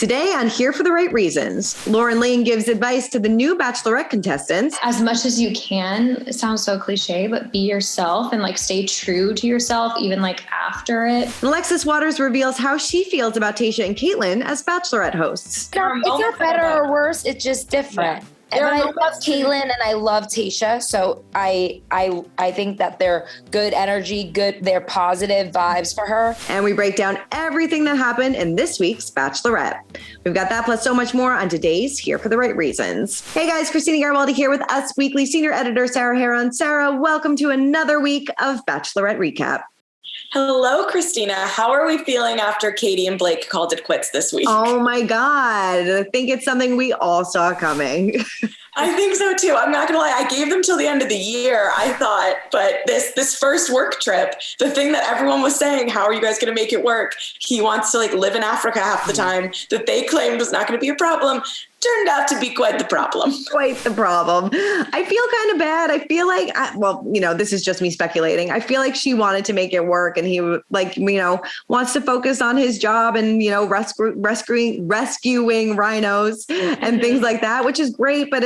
Today on Here for the Right Reasons, Lauren Lane gives advice to the new Bachelorette contestants. As much as you can, it sounds so cliche, but be yourself and stay true to yourself, even after it. Alexis Waters reveals how she feels about Tayshia and Caitlin as Bachelorette hosts. It's not better or worse. It's just different. Yeah. But I love Caitlin and I love Tayshia, so I think that they're good energy, they're positive vibes for her. And we break down everything that happened in this week's Bachelorette. We've got that plus so much more on today's Here for the Right Reasons. Hey guys, Christina Garibaldi here with Us Weekly senior editor Sarah Heron. Sarah, welcome to another week of Bachelorette Recap. Hello, Christina. How are we feeling after Katie and Blake called it quits this week? Oh my God. I think it's something we all saw coming. I think so too. I'm not gonna lie. I gave them till the end of the year, I thought, but this first work trip, the thing that everyone was saying, how are you guys gonna make it work? He wants to live in Africa half the time, that they claimed was not gonna be a problem. Turned out to be quite the problem. Quite the problem. I feel kind of bad. I feel like, this is just me speculating. I feel like she wanted to make it work and he wants to focus on his job and, rescuing rhinos and things like that, which is great. But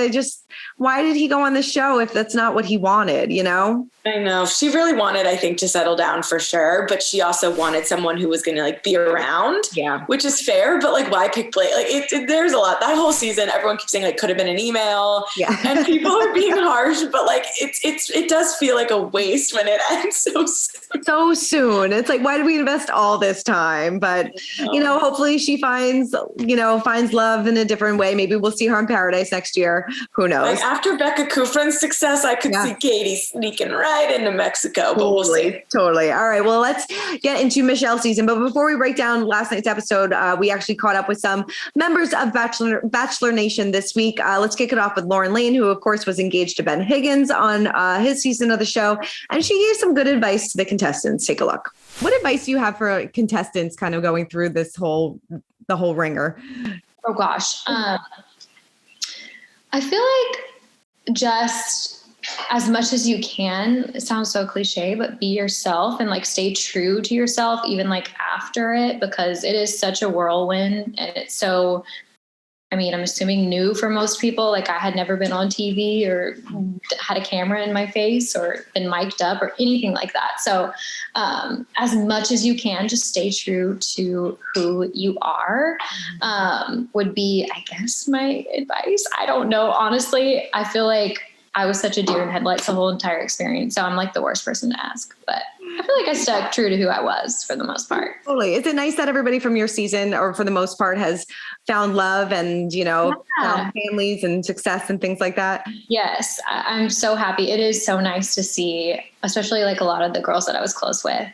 why did he go on the show if that's not what he wanted, I know. She really wanted, I think, to settle down for sure. But she also wanted someone who was going to be around, which is fair. But why pick Blake? There's a lot. That whole season, everyone keeps saying could have been an email, and people are being harsh. But it does feel like a waste when it ends so soon. So soon. It's why did we invest all this time? But hopefully she finds love in a different way. Maybe we'll see her in paradise next year. Who knows? After Becca Kufrin's success, I could see Katie sneaking right into Mexico. But we'll see. Totally. All right. Well, let's get into Michelle's season. But before we break down last night's episode, we actually caught up with some members of Bachelor Nation this week. Let's kick it off with Lauren Lane, who of course was engaged to Ben Higgins on his season of the show. And she gave some good advice to the contestants. Take a look. What advice do you have for contestants kind of going through the whole ringer? Oh gosh. I feel like just as much as you can, it sounds so cliche, but be yourself and stay true to yourself, even after it, because it is such a whirlwind and it's so, I'm assuming new for most people. I had never been on TV or had a camera in my face or been mic'd up or anything like that. So as much as you can, just stay true to who you are, would be, I guess, my advice. I don't know. Honestly, I feel like I was such a deer in headlights the whole entire experience. So I'm the worst person to ask, but I feel like I stuck true to who I was for the most part. Totally. Is it nice that everybody from your season, or for the most part, has found love and, found families and success and things like that? Yes. I'm so happy. It is so nice to see, especially a lot of the girls that I was close with,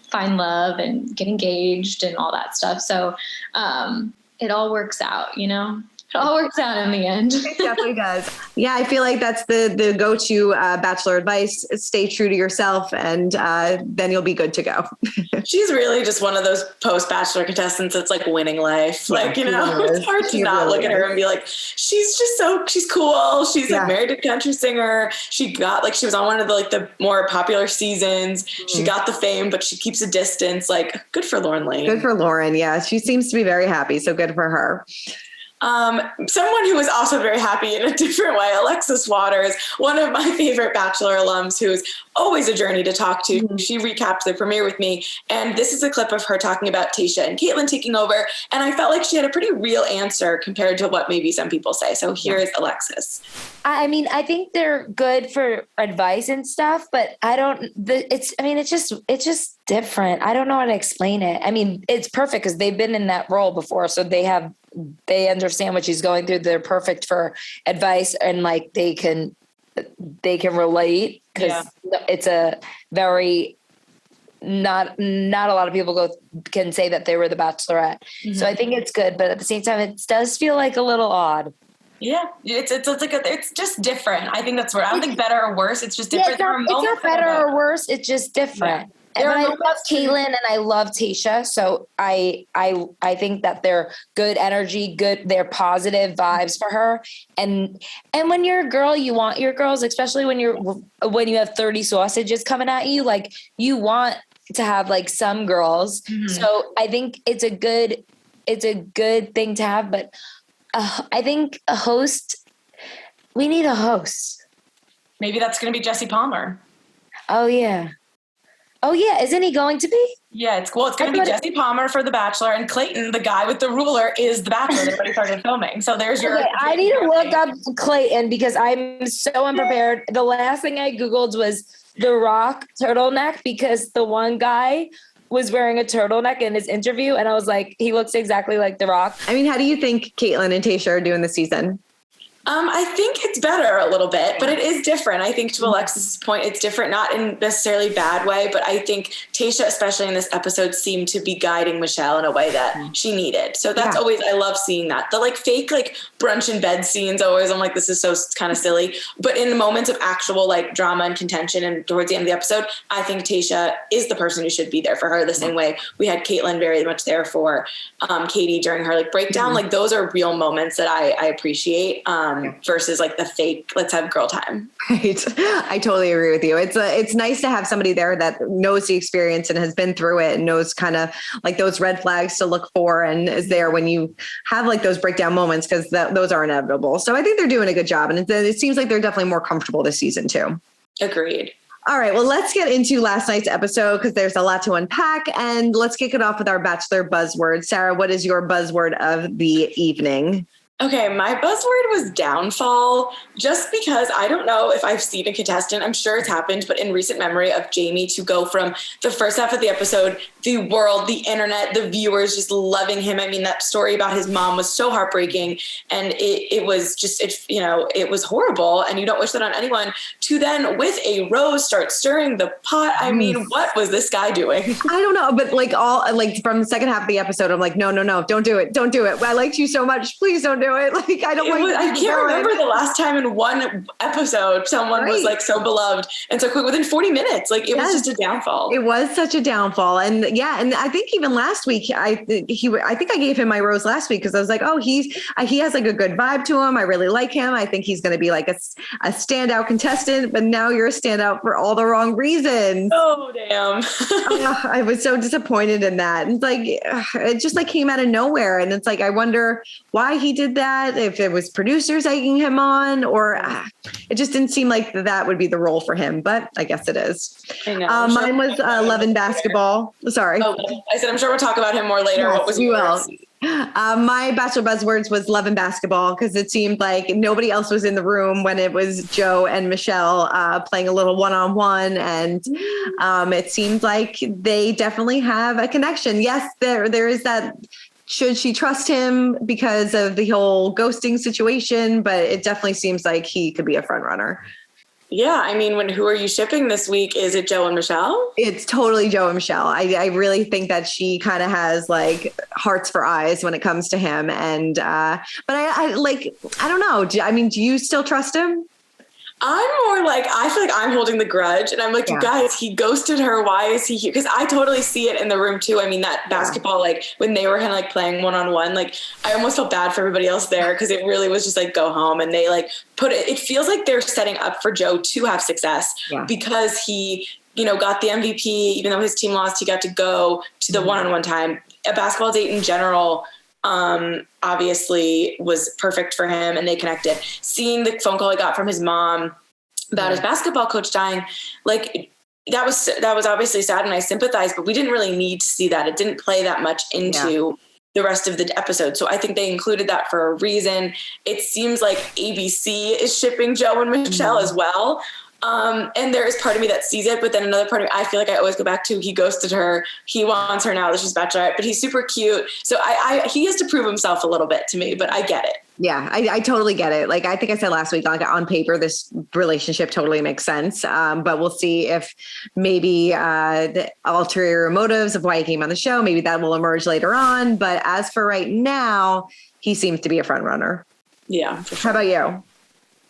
find love and get engaged and all that stuff. So it all works out, It all works out in the end. It definitely does. Yeah, I feel like that's the go-to Bachelor advice. Stay true to yourself, and then you'll be good to go. She's really just one of those post-Bachelor contestants that's winning life. It's hard to not look at her and be she's just she's cool. She's married to a country singer. She got she was on one of the more popular seasons. Mm-hmm. She got the fame, but she keeps a distance. Good for Lauren Lane. Good for Lauren. Yeah, she seems to be very happy. So good for her. Someone who was also very happy in a different way, Alexis Waters, one of my favorite Bachelor alums, who's always a journey to talk to. Mm-hmm. She recapped the premiere with me, and this is a clip of her talking about Tayshia and Caitlin taking over, and I felt like she had a pretty real answer compared to what maybe some people say. So here is Alexis. I think they're good for advice and stuff, but it's just different. I don't know how to explain it. It's perfect because they've been in that role before, so they understand what she's going through. They're perfect for advice, and they can relate because it's a very not a lot of people can say that they were the Bachelorette. Mm-hmm. So I think it's good, but at the same time, it does feel a little odd. Yeah, it's just different. I think that's where I don't think better or worse. It's just different. Yeah, it's not better or worse. It's just different. Yeah. But I love Caitlin and I love Tayshia, so I think that they're good energy, they're positive vibes for her. And when you're a girl, you want your girls, especially when you have 30 sausages coming at you, you want to have some girls. Mm-hmm. So I think it's a good it's a good thing to have, but I think we need a host. Maybe that's going to be Jesse Palmer. Oh yeah. Isn't he going to be? Yeah, it's going to be Jesse Palmer for The Bachelor, and Clayton, the guy with the ruler, is The Bachelor. They already started filming. So there's your. Okay, I need to look up Clayton because I'm so unprepared. The last thing I Googled was The Rock turtleneck because the one guy was wearing a turtleneck in his interview, and I was like, he looks exactly like The Rock. I mean, how do you think Caitlin and Tayshia are doing this season? I think it's better a little bit, but it is different. I think to Alexis's point, it's different, not in necessarily bad way, but I think Tayshia, especially in this episode, seemed to be guiding Michelle in a way that she needed. So that's always, I love seeing that. The fake brunch in bed scenes always, I'm like, this is so kind of silly. But in the moments of actual drama and contention and towards the end of the episode, I think Tayshia is the person who should be there for her the same way we had Caitlin very much there for Katie during her breakdown. Those are real moments that I appreciate. Versus the fake, let's have girl time. Right. I totally agree with you. It's nice to have somebody there that knows the experience and has been through it and knows kind of those red flags to look for and is there when you have those breakdown moments because those are inevitable. So I think they're doing a good job. And it seems like they're definitely more comfortable this season too. Agreed. All right. Well, let's get into last night's episode because there's a lot to unpack and let's kick it off with our Bachelor buzzword. Sarah, what is your buzzword of the evening? Okay, my buzzword was downfall, just because I don't know if I've seen a contestant, I'm sure it's happened, but in recent memory of Jamie to go from the first half of the episode, the world, the internet, the viewers just loving him. I mean, that story about his mom was so heartbreaking and it was just, it was horrible and you don't wish that on anyone, to then with a rose start stirring the pot. I mean, what was this guy doing? I don't know, but from the second half of the episode, I'm like, no, don't do it. Don't do it. I liked you so much. Please don't do it. I don't want you to I can't remember the last time in one episode someone was so beloved and so quick within 40 minutes. It was just a downfall. It was such a downfall. And and I think even last week, I think I gave him my rose last week because I was like, oh, he has a good vibe to him. I really like him. I think he's going to be a standout contestant, but now you're a standout for all the wrong reasons. Oh, damn. I was so disappointed in that. And it just came out of nowhere. And it's I wonder why he did that, if it was producers egging him on, or it just didn't seem like that would be the role for him, but I guess it is. I know. Mine was love and basketball. Sorry. Oh, I said, I'm sure we'll talk about him more later. Yes, what was we yours? will. My Bachelor buzzwords was love and basketball because it seemed like nobody else was in the room when it was Joe and Michelle playing a little one-on-one. And it seemed like they definitely have a connection. Yes, there is that. Should she trust him because of the whole ghosting situation? But it definitely seems like he could be a front runner. Yeah. I mean, who are you shipping this week? Is it Joe and Michelle? It's totally Joe and Michelle. I really think that she kind of has hearts for eyes when it comes to him. And, but I don't know. Do you still trust him? I'm more I feel like I'm holding the grudge and I'm like, you guys, he ghosted her. Why is he here? Because I totally see it in the room too. I mean, that basketball, when they were kind of playing one-on-one, I almost felt bad for everybody else there because it really was just go home and they put it feels like they're setting up for Joe to have success because he, got the MVP, even though his team lost, he got to go to the one-on-one time. A basketball date in general, obviously was perfect for him and they connected. Seeing the phone call he got from his mom about his basketball coach dying, that was obviously sad and I sympathize, but we didn't really need to see that. It didn't play that much into the rest of the episode. So I think they included that for a reason. It seems like ABC is shipping Joe and Michelle as well. And there is part of me that sees it, but then another part of me, I feel like I always go back to, he ghosted her. He wants her now that she's Bachelorette, but he's super cute. So he has to prove himself a little bit to me, but I get it. Yeah, I totally get it. I think I said last week, on paper, this relationship totally makes sense. But we'll see if maybe the ulterior motives of why he came on the show, maybe that will emerge later on. But as for right now, he seems to be a front runner. Yeah. For sure. How about you?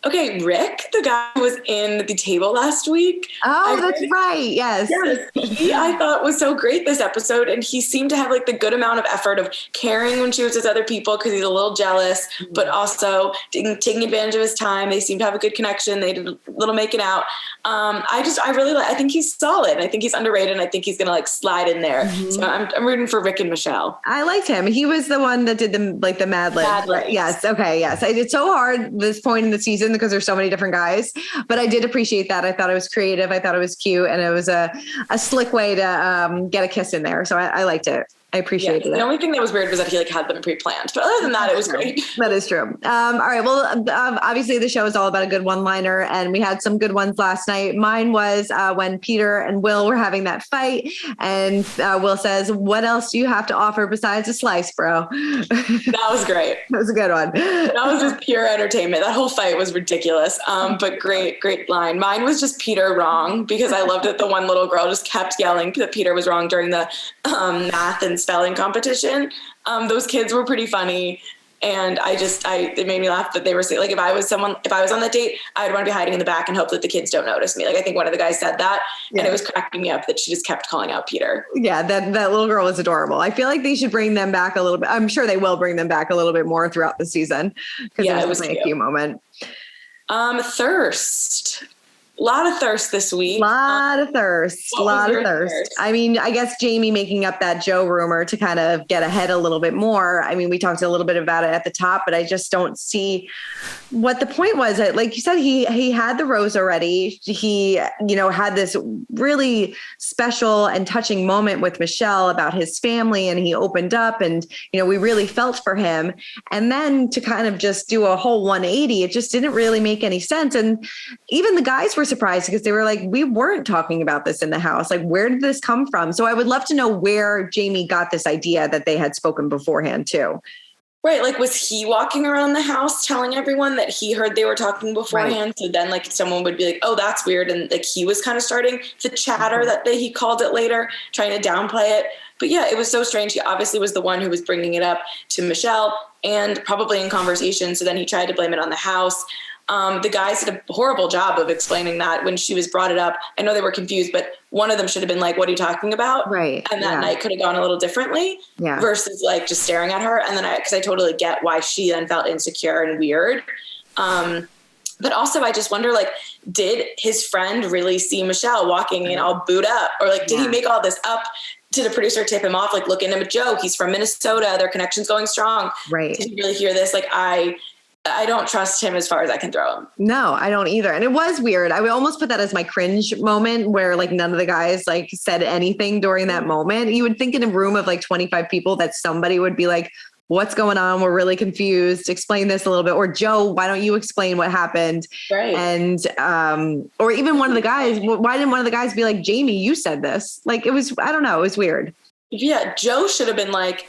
Okay, Rick, the guy who was in the table last week. Oh, that's right. Yes. Yes. He, I thought, was so great this episode. And he seemed to have like the good amount of effort of caring when she was with other people because he's a little jealous, but also taking advantage of his time. They seem to have a good connection. They did a little making out. I think he's solid. I think he's underrated. And I think he's going to like slide in there. So I'm rooting for Rick and Michelle. I liked him. He was the one that did the Mad Libs. Yes. Okay. Yes. It's so hard this point in the season because there's so many different guys, but I did appreciate that. I thought it was creative. I thought it was cute, and it was a slick way to get a kiss in there. So I liked it. I appreciated it. The only thing that was weird was that he like had them pre-planned, but other than that, it was great. That is true. All right. Well, obviously the show is all about a good one-liner, and we had some good ones last night. Mine was when Peter and Will were having that fight, and Will says, "What else do you have to offer besides a slice, bro?" That was great. That was a good one. That was just pure entertainment. That whole fight was ridiculous. But great line. Mine was just Peter wrong, because I loved that the one little girl just kept yelling that Peter was wrong during the math and spelling competition. Those kids were pretty funny. And it made me laugh that they were saying, like, if I was on the date, I would want to be hiding in the back and hope that the kids don't notice me. Like, I think one of the guys said that, and it was cracking me up that she just kept calling out Peter. Yeah, that little girl was adorable. I feel like they should bring them back a little bit. I'm sure they will bring them back a little bit more throughout the season. It was a cute moment. Thirst. A lot of thirst this week. A lot of thirst. I mean, I guess Jamie making up that Joe rumor to kind of get ahead a little bit more. I mean, we talked a little bit about it at the top, but I just don't see what the point was. Like you said, he had the rose already. He, had this really special and touching moment with Michelle about his family, and he opened up, and, we really felt for him. And then to kind of just do a whole 180, it just didn't really make any sense. And even the guys were surprised because they were like, we weren't talking about this in the house. Like, where did this come from? So I would love to know where Jamie got this idea that they had spoken beforehand too. Right. Like, was he walking around the house telling everyone that he heard they were talking beforehand? Right. So then like someone would be like, oh, that's weird. And like, he was kind of starting the chatter that he called it later, trying to downplay it. But yeah, it was so strange. He obviously was the one who was bringing it up to Michelle and probably in conversation. So then he tried to blame it on the house. The guys did a horrible job of explaining that when she was brought it up. I know they were confused, but one of them should have been like, what are you talking about? Right. And that night could have gone a little differently versus like just staring at her. And then because I totally get why she then felt insecure and weird. But also I just wonder, like, did his friend really see Michelle walking in all booed up, or like, did he make all this up to the producer, tip him off? Like, look into him, Joe, he's from Minnesota. Their connection's going strong. Right. Did he really hear this? Like, I don't trust him as far as I can throw him. No, I don't either. And it was weird. I would almost put that as my cringe moment where like none of the guys like said anything during that moment. You would think in a room of like 25 people that somebody would be like, what's going on? We're really confused. Explain this a little bit. Or Joe, why don't you explain what happened? Right. And, or even one of the guys, why didn't one of the guys be like, Jamie, you said this? Like, it was, I don't know. It was weird. Yeah. Joe should have been like,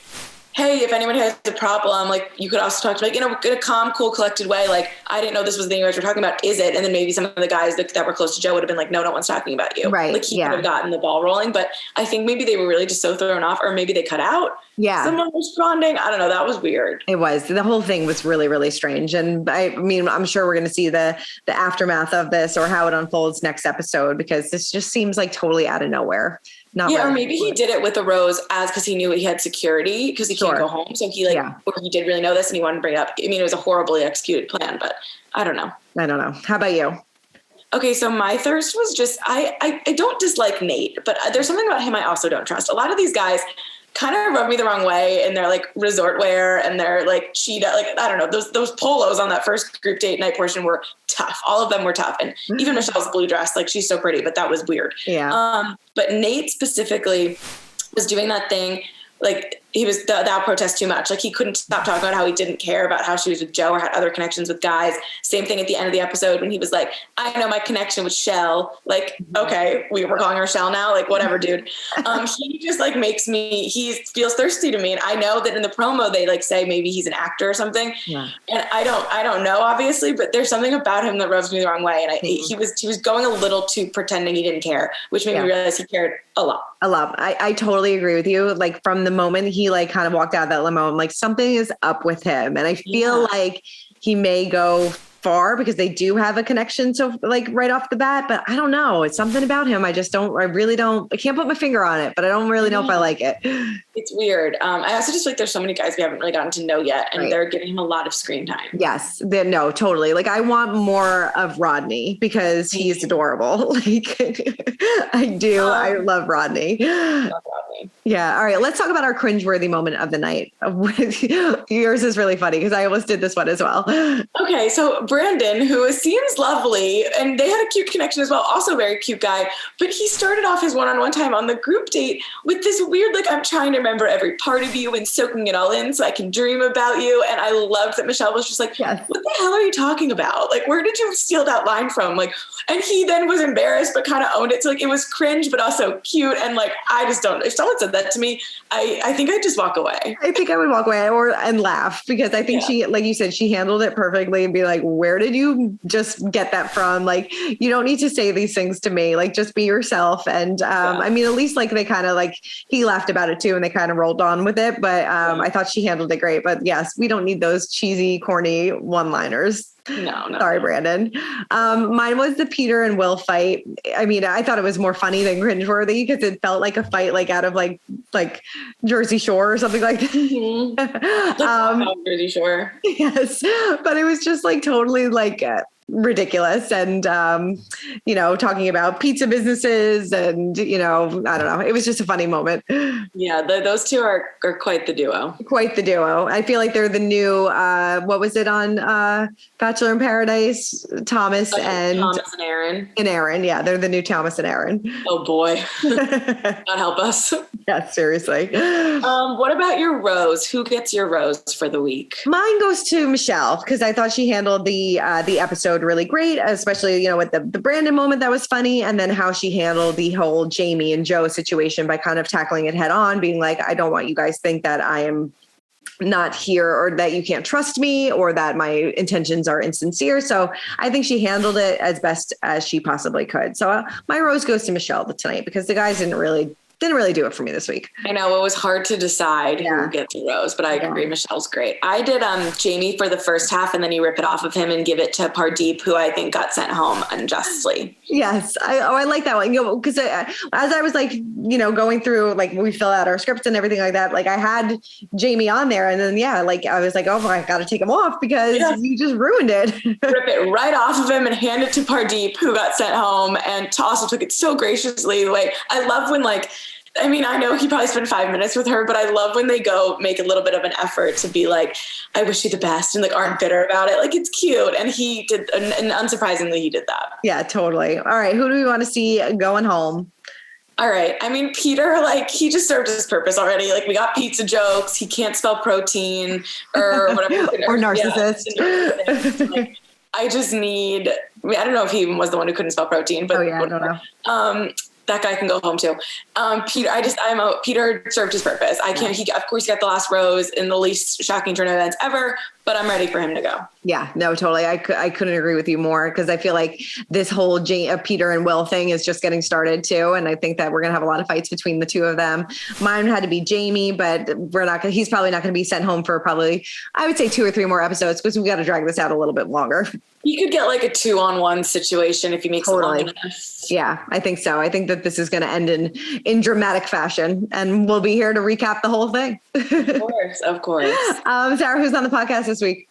hey, if anyone has a problem, like, you could also talk to, like, in a calm, cool, collected way. Like, I didn't know this was the thing you guys were talking about. Is it? And then maybe some of the guys that were close to Joe would have been like, no one's talking about you. Right. Like, he could have gotten the ball rolling. But I think maybe they were really just so thrown off, or maybe they cut out someone responding. I don't know. That was weird. It was. The whole thing was really, really strange. And I mean, I'm sure we're going to see the aftermath of this or how it unfolds next episode, because this just seems like totally out of nowhere. Or maybe he did it with a rose because he knew he had security because he can't go home. So he or he did really know this and he wanted to bring it up. I mean, it was a horribly executed plan, but I don't know. How about you? Okay, so my thirst was just, I don't dislike Nate, but there's something about him I also don't trust. A lot of these guys kind of rub me the wrong way, and they're like resort wear and they're like cheetah, like, I don't know, those polos on that first group date night portion were tough. All of them were tough. And even Michelle's blue dress, like, she's so pretty, but that was weird. Yeah. But Nate specifically was doing that thing. Like, he was that protest too much. Like, he couldn't stop talking about how he didn't care about how she was with Joe or had other connections with guys. Same thing at the end of the episode when he was like, I know my connection with Shell. Like, okay, we're calling her Shell now. Like, whatever, dude. He just like he feels thirsty to me. And I know that in the promo, they like say maybe he's an actor or something. Yeah. And I don't know, obviously, but there's something about him that rubs me the wrong way. And he was going a little too pretending he didn't care, which made me realize he cared a lot. I totally agree with you. Like, from the moment he like kind of walked out of that limo, I'm like, something is up with him. And I feel like he may go far because they do have a connection. So like right off the bat, but I don't know. It's something about him. I can't put my finger on it, but I don't really know if I like it. It's weird. I also just like there's so many guys we haven't really gotten to know yet, and they're giving him a lot of screen time. Yes, no, totally. Like I want more of Rodney because he's adorable. Like I do. I love Rodney. Yeah. All right. Let's talk about our cringeworthy moment of the night. Yours is really funny because I almost did this one as well. Okay. So Brandon, who seems lovely, and they had a cute connection as well. Also very cute guy, but he started off his one-on-one time on the group date with this weird, like, I'm trying to remember every part of you and soaking it all in so I can dream about you. And I loved that Michelle was just like, yes. What the hell are you talking about? Like, where did you steal that line from? Like, and he then was embarrassed, but kind of owned it. So like, it was cringe, but also cute. And like, I just don't, if someone said that to me, I think I'd just walk away. I think I would walk away and laugh because I think she, like you said, she handled it perfectly and be like, where did you just get that from? Like, you don't need to say these things to me. Like, just be yourself. And I mean, at least like they kind of like, he laughed about it too and they kind of rolled on with it. But I thought she handled it great. But yes, we don't need those cheesy, corny one-liners. No. Sorry, Brandon. Mine was the Peter and Will fight. I mean, I thought it was more funny than cringeworthy because it felt like a fight like out of like Jersey Shore or something like that. Jersey Shore. Yes, but it was just like totally like ridiculous and talking about pizza businesses and I don't know, it was just a funny moment. Those two are quite the duo. I feel like they're the new what was it on Bachelor in Paradise, Thomas and Aaron. Yeah, they're the new Thomas and Aaron. Oh boy. God help us. Yeah, seriously. What about your rose? Who gets your rose for the week? Mine goes to Michelle because I thought she handled the episode really great, especially with the Brandon moment that was funny, and then how she handled the whole Jamie and Joe situation by kind of tackling it head on, being like, I don't want you guys think that I am not here or that you can't trust me or that my intentions are insincere. So I think she handled it as best as she possibly could. So my rose goes to Michelle tonight because the guys didn't really do it for me this week. I know it was hard to decide who gets the rose, but I agree. Michelle's great. I did Jamie for the first half, and then you rip it off of him and give it to Pardeep, who I think got sent home unjustly. Yes, I like that one. Because as I was like, going through, like we fill out our scripts and everything like that. Like I had Jamie on there, and then like I was like, oh, I got to take him off because you just ruined it. Rip it right off of him and hand it to Pardeep, who got sent home, and also took it so graciously. Like I love when I know he probably spent 5 minutes with her, but I love when they go make a little bit of an effort to be like, I wish you the best, and like aren't bitter about it. Like it's cute. And he did, and unsurprisingly, he did that. Yeah, totally. All right. Who do we want to see going home? All right. I mean, Peter, like he just served his purpose already. Like we got pizza jokes. He can't spell protein or whatever. Or narcissist. Like, I don't know if he even was the one who couldn't spell protein, but I don't know. That guy can go home too. Peter served his purpose. He of course got the last rose in the least shocking turn of events ever, but I'm ready for him to go. Yeah, no, totally. I couldn't agree with you more because I feel like this whole Peter and Will thing is just getting started too. And I think that we're going to have a lot of fights between the two of them. Mine had to be Jamie, but he's probably not going to be sent home for probably, I would say 2 or 3 more episodes because we got to drag this out a little bit longer. He could get like a 2-on-1 situation if he makes it long enough. Yeah, I think so. I think that this is going to end in dramatic fashion, and we'll be here to recap the whole thing. Of course. Sarah, who's on the podcast this week?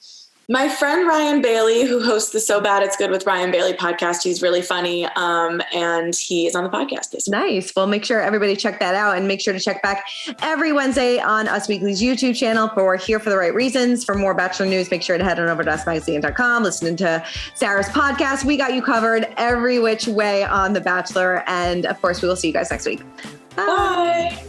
My friend Ryan Bailey, who hosts the So Bad It's Good with Ryan Bailey podcast. He's really funny, and he is on the podcast this week. Nice. Well, make sure everybody check that out, and make sure to check back every Wednesday on Us Weekly's YouTube channel for Here for the Right Reasons. For more Bachelor news, make sure to head on over to usmagazine.com, listening to Sarah's podcast. We got you covered every which way on The Bachelor, and of course, we will see you guys next week. Bye.